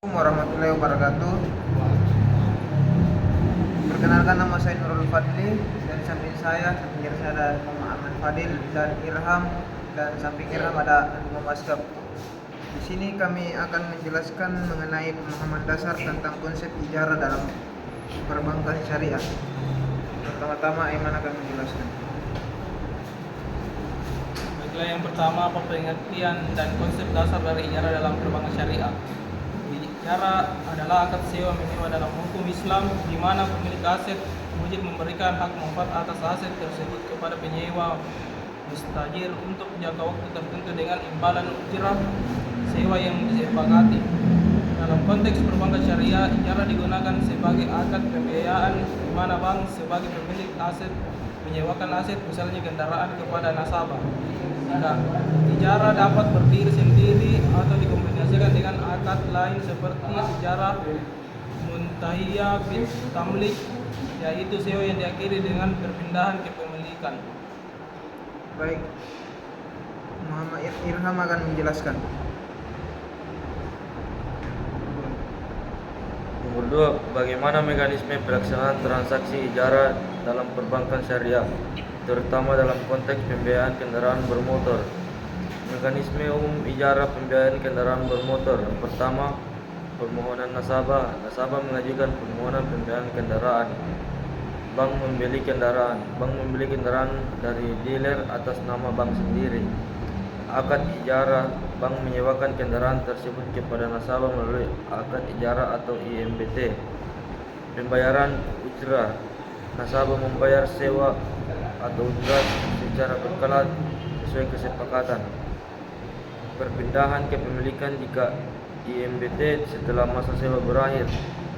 Warahmatullahi wabarakatuh. Perkenalkan, nama saya Nurul Fadli, dan samping saya ada Muhammad Fadil dan Irham, dan samping Irham ada Muhammad Maskap. Di sini kami akan menjelaskan mengenai pemahaman dasar tentang konsep ijarah dalam perbankan syariah. Pertama-tama Aiman akan menjelaskan. Baiklah, yang pertama, apa pengertian dan konsep dasar dari ijarah dalam perbankan syariah. Ijarah adalah akad sewa menyewa dalam hukum Islam, di mana pemilik aset wajib memberikan hak manfaat atas aset tersebut kepada penyewa mustajir untuk jangka waktu tertentu dengan imbalan ujrah sewa yang disepakati. Dalam konteks perbankan syariah, ijarah digunakan sebagai akad pembiayaan di mana bank sebagai pemilik aset menyewakan aset, misalnya kendaraan, kepada nasabah. Ijarah dapat berdiri sendiri atau dikombinasikan dengan akad lain seperti ijarah muntahiyah bit tamlik, yaitu sewa yang diakhiri dengan perpindahan kepemilikan. Baik, Muhammad Irham akan menjelaskan. Nomor 2, bagaimana mekanisme pelaksanaan transaksi ijarah dalam perbankan syariah, terutama dalam konteks pembiayaan kendaraan bermotor. Mekanisme umum ijarah pembiayaan kendaraan bermotor. Yang pertama, permohonan nasabah. Nasabah mengajukan permohonan pembiayaan kendaraan. Bank membeli kendaraan. Bank membeli kendaraan dari dealer atas nama bank sendiri. Akad ijarah, bank menyewakan kendaraan tersebut kepada nasabah melalui akad ijarah atau IMBT. Pembayaran ujrah. Nasabah membayar sewa atau ujrah secara berkala sesuai kesepakatan. Perpindahan kepemilikan jika IMBT setelah masa sewa berakhir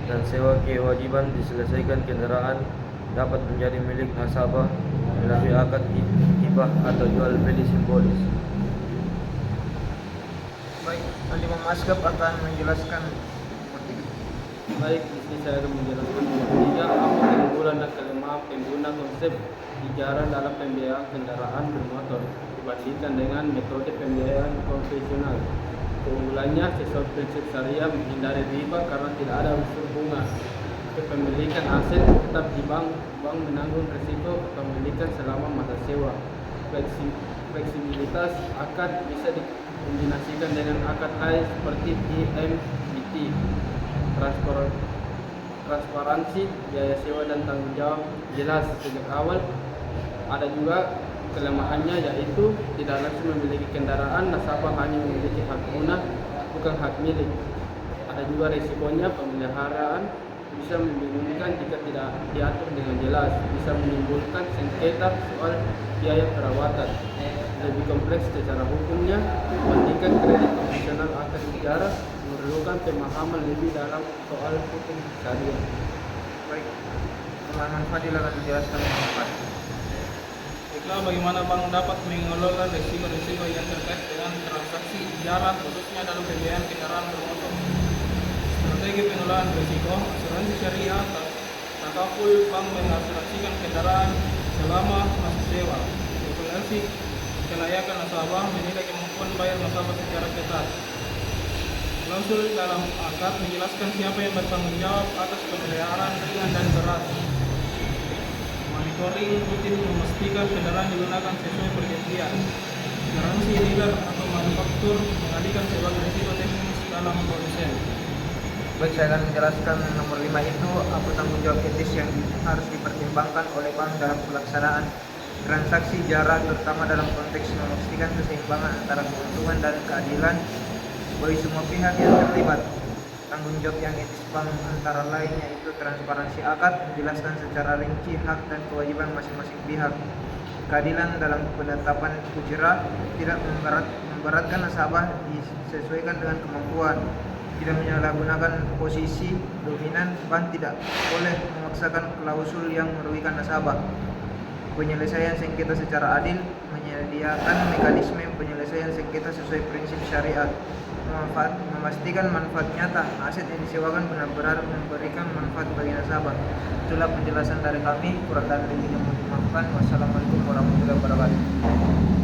dan sewa kewajiban diselesaikan, kendaraan dapat menjadi milik nasabah melalui akad hibah atau jual beli simbolis. Baik, Muhammad Maskap akan menjelaskan. Baik, di sini saya akan menjelaskan tiga apa keunggulan dan kelemahan pengguna konsep ijarah dalam pembiayaan kendaraan bermotor dibandingkan dengan metode pembiayaan konvensional. Keunggulannya, sesuai prinsip syariah, menghindari riba karena tidak ada unsur bunga. Kepemilikan aset tetap di bank, bank menanggung risiko kepemilikan selama masa sewa. Fleksibilitas akad bisa dikombinasikan dengan akad lain seperti IMBT. Transparansi biaya sewa dan tanggung jawab jelas sejak awal. Ada juga kelemahannya, yaitu tidak langsung memiliki kendaraan, nasabah hanya memiliki hak guna bukan hak milik. Ada juga risikonya, pemeliharaan bisa membingungkan jika tidak diatur dengan jelas, bisa menimbulkan sengketa soal biaya perawatan. Lebih kompleks secara hukumnya dibandingkan kredit konvensional. Akad ijarah memerlukan pemahaman lebih dalam soal hukum syariah. Baik, Muhammad Fadil akan menjelaskan pendapat. Baiklah, bagaimana bank dapat mengelola risiko-risiko yang terkait dengan transaksi ijarah, khususnya dalam pembiayaan kendaraan bermotor. Strategi pengelolaan risiko. Asuransi syariah takaful, bank mengasuransikan kendaraan selama masa sewa. Regulasi kelayakan nasabah, menilai kemampuan bayar nasabah secara ketat. Klausul dalam akad menjelaskan siapa yang bertanggung jawab atas pemeliharaan ringan dan berat. Monitoring rutin memastikan kendaraan digunakan sesuai perjanjian. Garansi dealer atau manufaktur mengalihkan sebagai risiko teknis dalam produsen. Baik, saya akan menjelaskan nomor 5 itu apa tanggung jawab etis yang harus dipertimbangkan oleh bank dalam pelaksanaan transaksi ijarah, terutama dalam konteks memastikan keseimbangan antara keuntungan dan keadilan bagi semua pihak yang terlibat. Tanggung jawab yang etis bank antara lain yaitu transparansi akad, menjelaskan secara rinci hak dan kewajiban masing-masing pihak. Keadilan dalam penetapan ujrah, tidak memberatkan nasabah, disesuaikan dengan kemampuan. Tidak menyalahgunakan posisi dominan, bank tidak boleh memaksakan klausul yang merugikan nasabah. Penyelesaian sengketa secara adil, menyediakan mekanisme penyelesaian sengketa sesuai prinsip syariat. Memastikan manfaat nyata, aset yang disewakan benar-benar memberikan manfaat bagi nasabah. Itulah penjelasan dari kami, kurang dan lebihnya mohon dimaafkan. Wassalamualaikum warahmatullahi wabarakatuh.